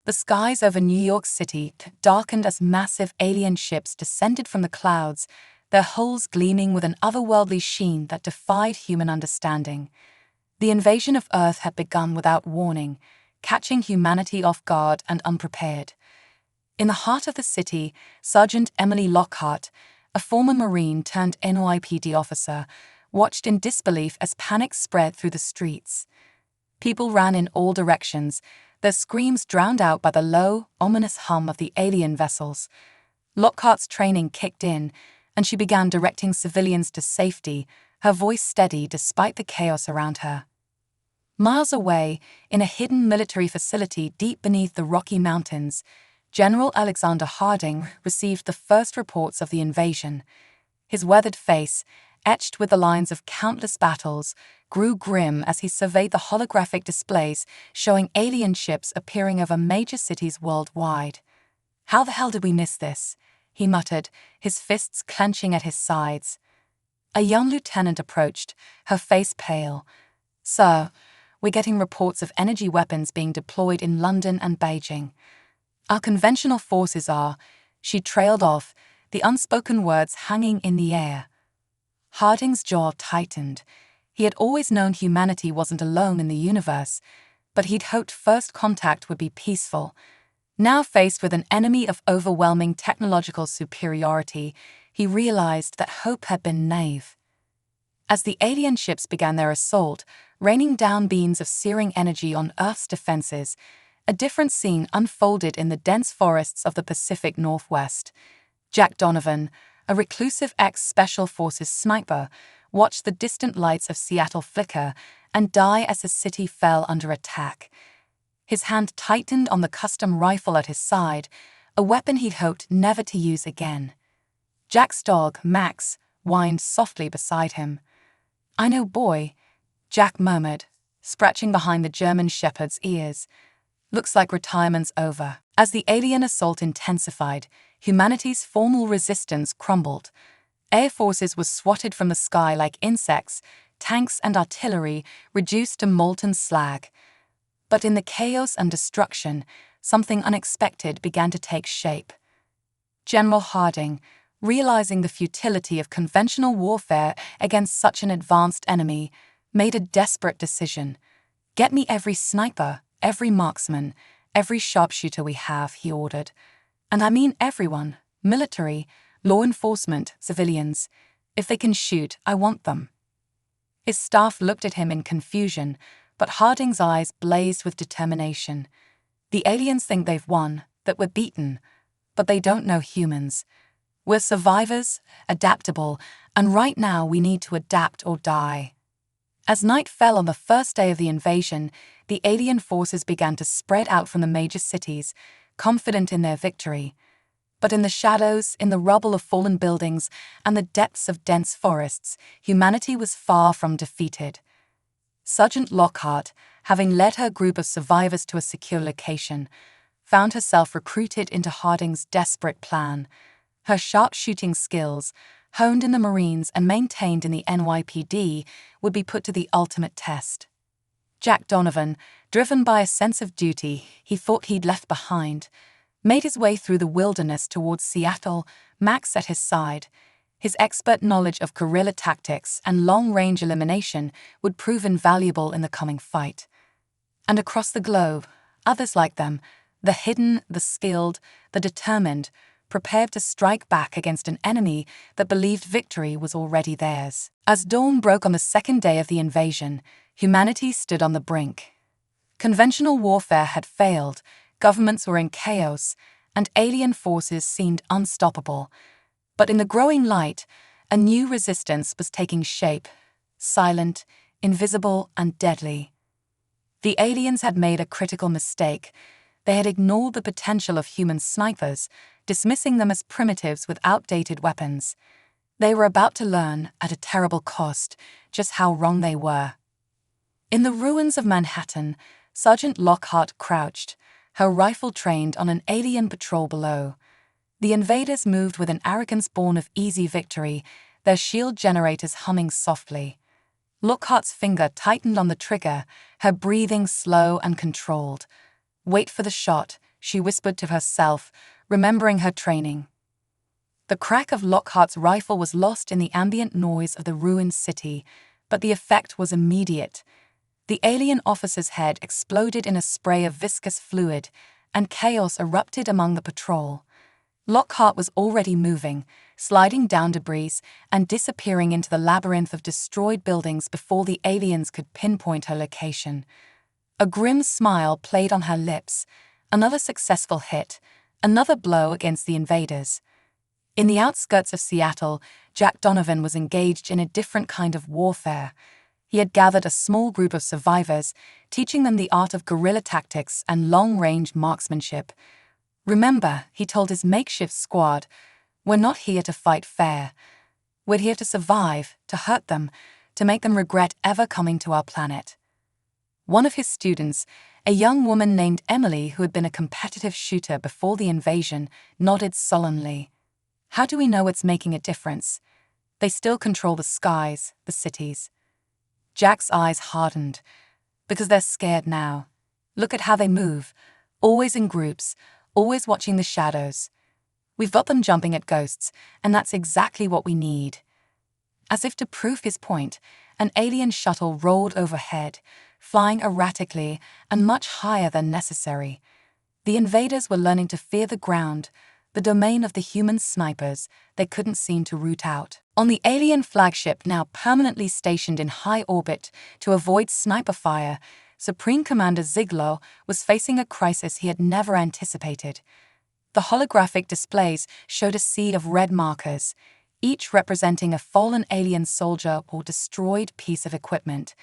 The skies over New York City darkened as massive alien ships descended from the clouds, their hulls gleaming with an otherworldly sheen that defied human understanding. The invasion of Earth had begun without warning, catching humanity off guard and unprepared. In the heart of the city, Sergeant Emily Lockhart, a former Marine turned NYPD officer, watched in disbelief as panic spread through the streets. People ran in all directions, their screams drowned out by the low, ominous hum of the alien vessels. Lockhart's training kicked in, and she began directing civilians to safety, her voice steady despite the chaos around her. Miles away, in a hidden military facility deep beneath the Rocky Mountains, General Alexander Harding received the first reports of the invasion. His weathered face, etched with the lines of countless battles, grew grim as he surveyed the holographic displays showing alien ships appearing over major cities worldwide. "How the hell did we miss this?" he muttered, his fists clenching at his sides. A young lieutenant approached, her face pale. "Sir, we're getting reports of energy weapons being deployed in London and Beijing. Our conventional forces are," she trailed off, the unspoken words hanging in the air. Harding's jaw tightened. He had always known humanity wasn't alone in the universe, but he'd hoped first contact would be peaceful. Now faced with an enemy of overwhelming technological superiority, he realized that hope had been naive. As the alien ships began their assault, raining down beams of searing energy on Earth's defenses, a different scene unfolded in the dense forests of the Pacific Northwest. Jack Donovan, a reclusive ex-Special Forces sniper, watched the distant lights of Seattle flicker and die as the city fell under attack. His hand tightened on the custom rifle at his side, a weapon he'd hoped never to use again. Jack's dog, Max, whined softly beside him. "I know, boy," Jack murmured, scratching behind the German shepherd's ears. "Looks like retirement's over." As the alien assault intensified, humanity's formal resistance crumbled. Air forces were swatted from the sky like insects, tanks and artillery reduced to molten slag. But in the chaos and destruction, something unexpected began to take shape. General Harding, realizing the futility of conventional warfare against such an advanced enemy, made a desperate decision. "Get me every sniper, every marksman, every sharpshooter we have," he ordered. "And I mean everyone, military, law enforcement, civilians. If they can shoot, I want them." His staff looked at him in confusion, but Harding's eyes blazed with determination. "The aliens think they've won, that we're beaten, but they don't know humans. We're survivors, adaptable, and right now we need to adapt or die." As night fell on the first day of the invasion, the alien forces began to spread out from the major cities, confident in their victory. But in the shadows, in the rubble of fallen buildings, and the depths of dense forests, humanity was far from defeated. Sergeant Lockhart, having led her group of survivors to a secure location, found herself recruited into Harding's desperate plan. Her sharpshooting skills, honed in the Marines and maintained in the NYPD, would be put to the ultimate test. Jack Donovan, driven by a sense of duty he thought he'd left behind, made his way through the wilderness towards Seattle, Max at his side. His expert knowledge of guerrilla tactics and long-range elimination would prove invaluable in the coming fight. And across the globe, others like them, the hidden, the skilled, the determined, prepared to strike back against an enemy that believed victory was already theirs. As dawn broke on the second day of the invasion, humanity stood on the brink. Conventional warfare had failed, governments were in chaos, and alien forces seemed unstoppable. But in the growing light, a new resistance was taking shape, silent, invisible, and deadly. The aliens had made a critical mistake. They had ignored the potential of human snipers, dismissing them as primitives with outdated weapons. They were about to learn, at a terrible cost, just how wrong they were. In the ruins of Manhattan, Sergeant Lockhart crouched, her rifle trained on an alien patrol below. The invaders moved with an arrogance born of easy victory, their shield generators humming softly. Lockhart's finger tightened on the trigger, her breathing slow and controlled. "Wait for the shot," she whispered to herself, remembering her training. The crack of Lockhart's rifle was lost in the ambient noise of the ruined city, but the effect was immediate. The alien officer's head exploded in a spray of viscous fluid, and chaos erupted among the patrol. Lockhart was already moving, sliding down debris and disappearing into the labyrinth of destroyed buildings before the aliens could pinpoint her location. A grim smile played on her lips. Another successful hit, another blow against the invaders. In the outskirts of Seattle, Jack Donovan was engaged in a different kind of warfare. He had gathered a small group of survivors, teaching them the art of guerrilla tactics and long-range marksmanship. Remember, he told his makeshift squad, we're not here to fight fair. We're here to survive, to hurt them, to make them regret ever coming to our planet. One of his students, a young woman named Emily who had been a competitive shooter before the invasion, nodded sullenly. How do we know it's making a difference? They still control the skies, the cities. Jack's eyes hardened. Because they're scared now. Look at how they move, always in groups, always watching the shadows. We've got them jumping at ghosts, and that's exactly what we need. As if to prove his point, an alien shuttle rolled overhead, flying erratically and much higher than necessary. The invaders were learning to fear the ground, the domain of the human snipers they couldn't seem to root out. On the alien flagship now permanently stationed in high orbit to avoid sniper fire, Supreme Commander Ziegler was facing a crisis he had never anticipated. The holographic displays showed a sea of red markers, each representing a fallen alien soldier or destroyed piece of equipment.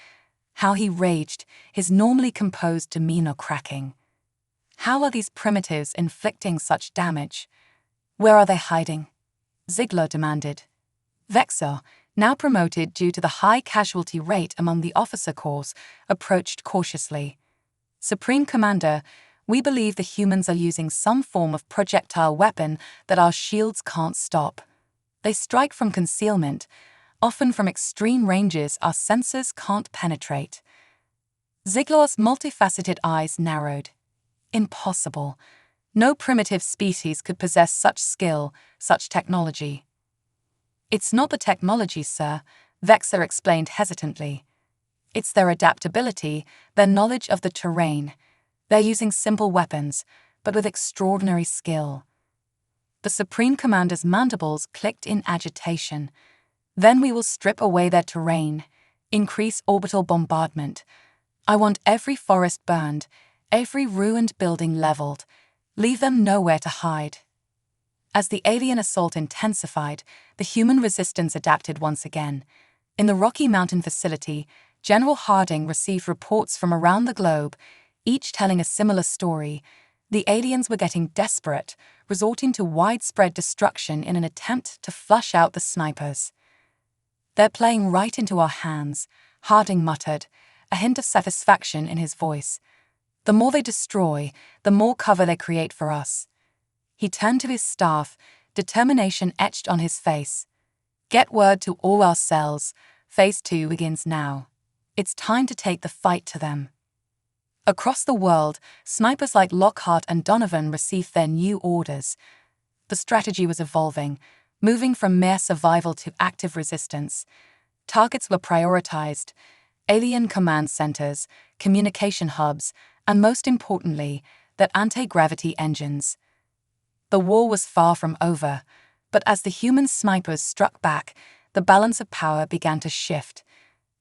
How he raged, his normally composed demeanor cracking. How are these primitives inflicting such damage? Where are they hiding? Ziegler demanded. Vexor, now promoted due to the high casualty rate among the officer corps, approached cautiously. Supreme Commander, we believe the humans are using some form of projectile weapon that our shields can't stop. They strike from concealment, often from extreme ranges our sensors can't penetrate. Ziegler's multifaceted eyes narrowed. Impossible. No primitive species could possess such skill, such technology. It's not the technology, sir, Vexor explained hesitantly. It's their adaptability, their knowledge of the terrain. They're using simple weapons, but with extraordinary skill. The Supreme Commander's mandibles clicked in agitation. Then we will strip away their terrain, increase orbital bombardment. I want every forest burned, every ruined building leveled. Leave them nowhere to hide. As the alien assault intensified, the human resistance adapted once again. In the Rocky Mountain facility, General Harding received reports from around the globe, each telling a similar story. The aliens were getting desperate, resorting to widespread destruction in an attempt to flush out the snipers. They're playing right into our hands, Harding muttered, a hint of satisfaction in his voice. The more they destroy, the more cover they create for us. He turned to his staff, determination etched on his face. Get word to all our cells. Phase 2 begins now. It's time to take the fight to them. Across the world, snipers like Lockhart and Donovan received their new orders. The strategy was evolving, moving from mere survival to active resistance. Targets were prioritized: alien command centers, communication hubs, and most importantly, their anti-gravity engines. The war was far from over, but as the human snipers struck back, the balance of power began to shift.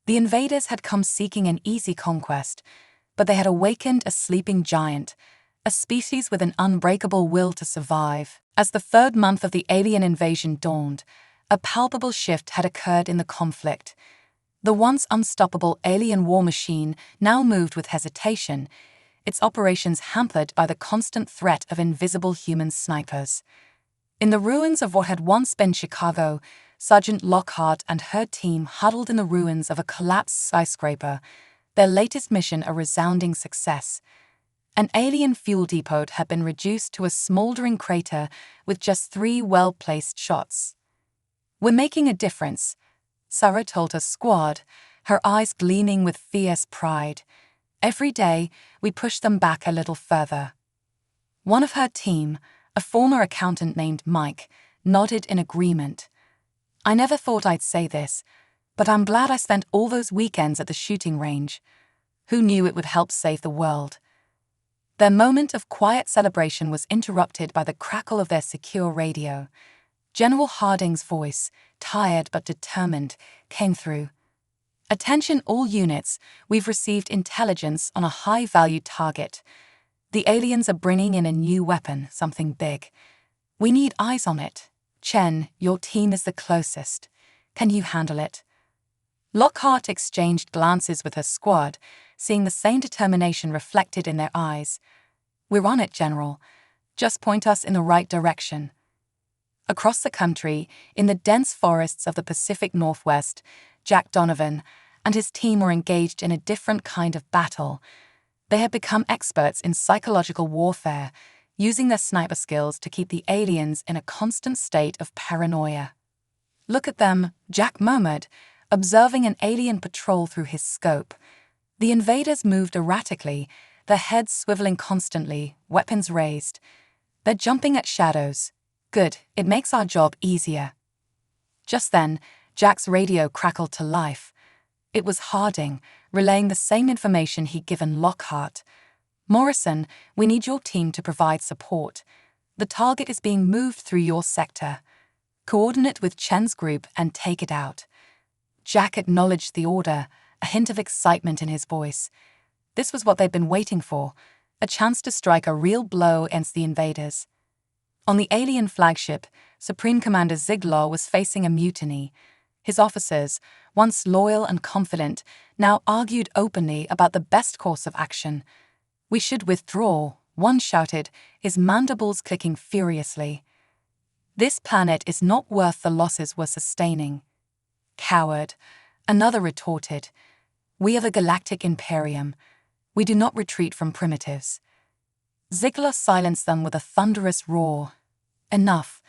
The invaders had come seeking an easy conquest, but they had awakened a sleeping giant, a species with an unbreakable will to survive. As the third month of the alien invasion dawned, a palpable shift had occurred in the conflict. The once unstoppable alien war machine now moved with hesitation, its operations hampered by the constant threat of invisible human snipers. In the ruins of what had once been Chicago, Sergeant Lockhart and her team huddled in the ruins of a collapsed skyscraper, their latest mission a resounding success. An alien fuel depot had been reduced to a smoldering crater with just 3 well-placed shots. We're making a difference, Sarah told her squad, her eyes gleaming with fierce pride. Every day, we push them back a little further. One of her team, a former accountant named Mike, nodded in agreement. I never thought I'd say this, but I'm glad I spent all those weekends at the shooting range. Who knew it would help save the world? Their moment of quiet celebration was interrupted by the crackle of their secure radio. General Harding's voice, tired but determined, came through. Attention all units, we've received intelligence on a high-value target. The aliens are bringing in a new weapon, something big. We need eyes on it. Chen, your team is the closest. Can you handle it? Lockhart exchanged glances with her squad, seeing the same determination reflected in their eyes. We're on it, General. Just point us in the right direction. Across the country, in the dense forests of the Pacific Northwest, Jack Donovan and his team were engaged in a different kind of battle. They had become experts in psychological warfare, using their sniper skills to keep the aliens in a constant state of paranoia. Look at them, Jack murmured, observing an alien patrol through his scope. The invaders moved erratically, their heads swiveling constantly, weapons raised. They're jumping at shadows. Good, it makes our job easier. Just then, Jack's radio crackled to life. It was Harding, relaying the same information he'd given Lockhart. Morrison, we need your team to provide support. The target is being moved through your sector. Coordinate with Chen's group and take it out. Jack acknowledged the order, a hint of excitement in his voice. This was what they'd been waiting for, a chance to strike a real blow against the invaders. On the alien flagship, Supreme Commander Ziegler was facing a mutiny. His officers, once loyal and confident, now argued openly about the best course of action. We should withdraw, one shouted, his mandibles clicking furiously. This planet is not worth the losses we're sustaining. Coward, another retorted. We are the Galactic Imperium. We do not retreat from primitives. Ziegler silenced them with a thunderous roar. Enough.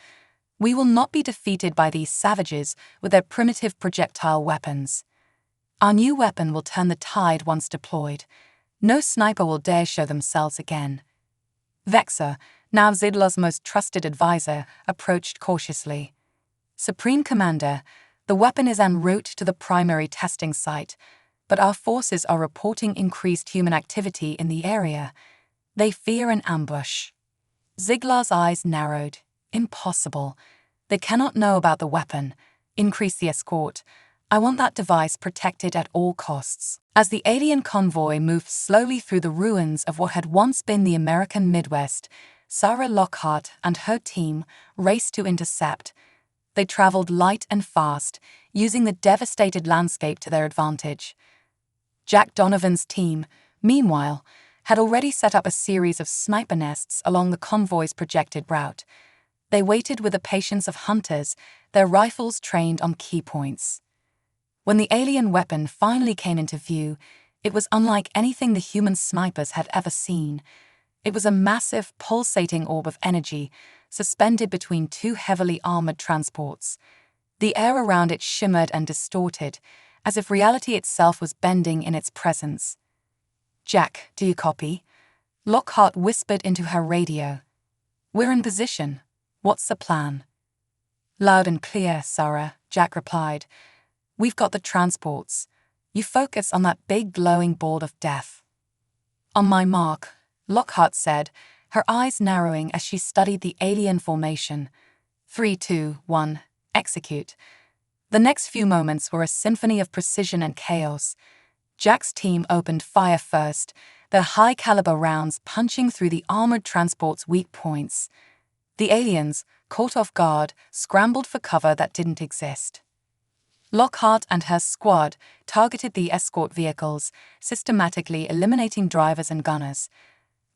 We will not be defeated by these savages with their primitive projectile weapons. Our new weapon will turn the tide once deployed. No sniper will dare show themselves again. Vexer, now Ziegler's most trusted advisor, approached cautiously. Supreme Commander, the weapon is en route to the primary testing site, but our forces are reporting increased human activity in the area. They fear an ambush. Ziegler's eyes narrowed. Impossible. They cannot know about the weapon. Increase the escort. I want that device protected at all costs. As the alien convoy moved slowly through the ruins of what had once been the American Midwest, Sarah Lockhart and her team raced to intercept. They traveled light and fast, using the devastated landscape to their advantage. Jack Donovan's team, meanwhile, had already set up a series of sniper nests along the convoy's projected route. They waited with the patience of hunters, their rifles trained on key points. When the alien weapon finally came into view, it was unlike anything the human snipers had ever seen. It was a massive, pulsating orb of energy, suspended between two heavily armored transports. The air around it shimmered and distorted, as if reality itself was bending in its presence. Jack, do you copy? Lockhart whispered into her radio. We're in position. What's the plan? Loud and clear, Sarah, Jack replied. We've got the transports. You focus on that big glowing ball of death. On my mark, Lockhart said, her eyes narrowing as she studied the alien formation. 3, 2, 1, execute. The next few moments were a symphony of precision and chaos. Jack's team opened fire first, their high-caliber rounds punching through the armored transport's weak points. The aliens, caught off guard, scrambled for cover that didn't exist. Lockhart and her squad targeted the escort vehicles, systematically eliminating drivers and gunners.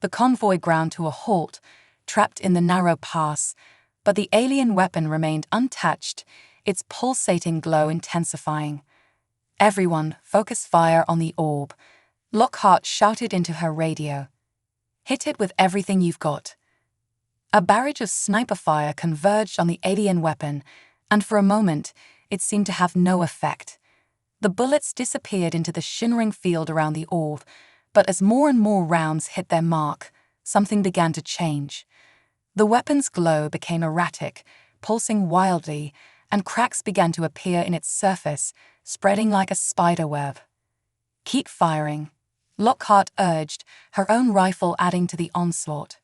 The convoy ground to a halt, trapped in the narrow pass, but the alien weapon remained untouched, its pulsating glow intensifying. Everyone, focus fire on the orb. Lockhart shouted into her radio. Hit it with everything you've got. A barrage of sniper fire converged on the alien weapon, and for a moment, it seemed to have no effect. The bullets disappeared into the shimmering field around the orb, but as more and more rounds hit their mark, something began to change. The weapon's glow became erratic, pulsing wildly, and cracks began to appear in its surface, spreading like a spider web. "Keep firing," Lockhart urged, her own rifle adding to the onslaught.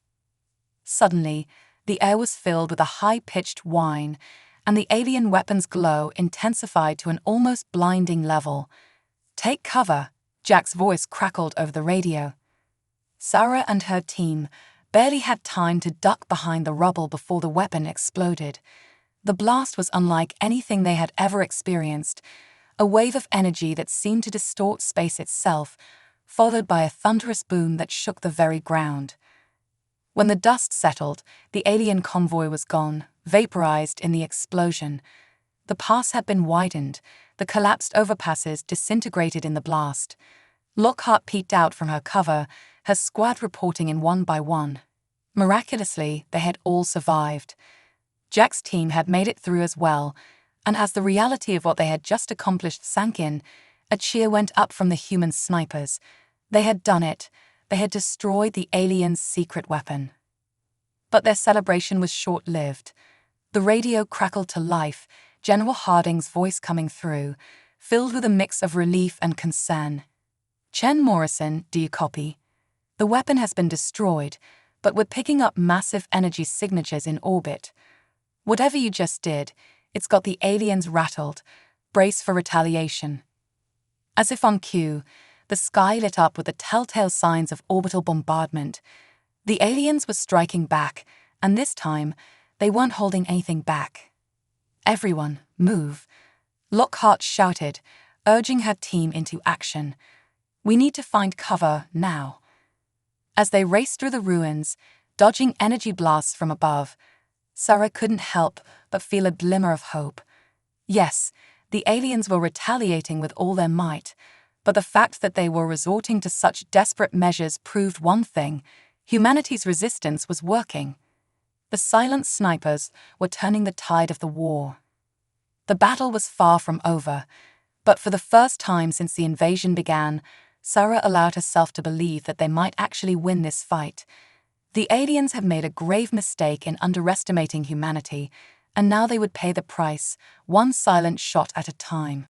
Suddenly, the air was filled with a high-pitched whine, and the alien weapon's glow intensified to an almost blinding level. "Take cover," Jack's voice crackled over the radio. Sarah and her team barely had time to duck behind the rubble before the weapon exploded. The blast was unlike anything they had ever experienced, a wave of energy that seemed to distort space itself, followed by a thunderous boom that shook the very ground. When the dust settled, the alien convoy was gone, vaporized in the explosion. The pass had been widened, the collapsed overpasses disintegrated in the blast. Lockhart peeked out from her cover, her squad reporting in one by one. Miraculously, they had all survived. Jack's team had made it through as well, and as the reality of what they had just accomplished sank in, a cheer went up from the human snipers. They had done it. They had destroyed the alien's secret weapon. But their celebration was short-lived. The radio crackled to life, General Harding's voice coming through, filled with a mix of relief and concern. "Chen Morrison, do you copy? The weapon has been destroyed, but we're picking up massive energy signatures in orbit. Whatever you just did, it's got the aliens rattled. Brace for retaliation." As if on cue, the sky lit up with the telltale signs of orbital bombardment. The aliens were striking back, and this time, they weren't holding anything back. "Everyone, move," Lockhart shouted, urging her team into action. "We need to find cover now." As they raced through the ruins, dodging energy blasts from above, Sarah couldn't help but feel a glimmer of hope. Yes, the aliens were retaliating with all their might, but the fact that they were resorting to such desperate measures proved one thing: humanity's resistance was working. The silent snipers were turning the tide of the war. The battle was far from over, but for the first time since the invasion began, Sarah allowed herself to believe that they might actually win this fight. The aliens had made a grave mistake in underestimating humanity, and now they would pay the price, one silent shot at a time.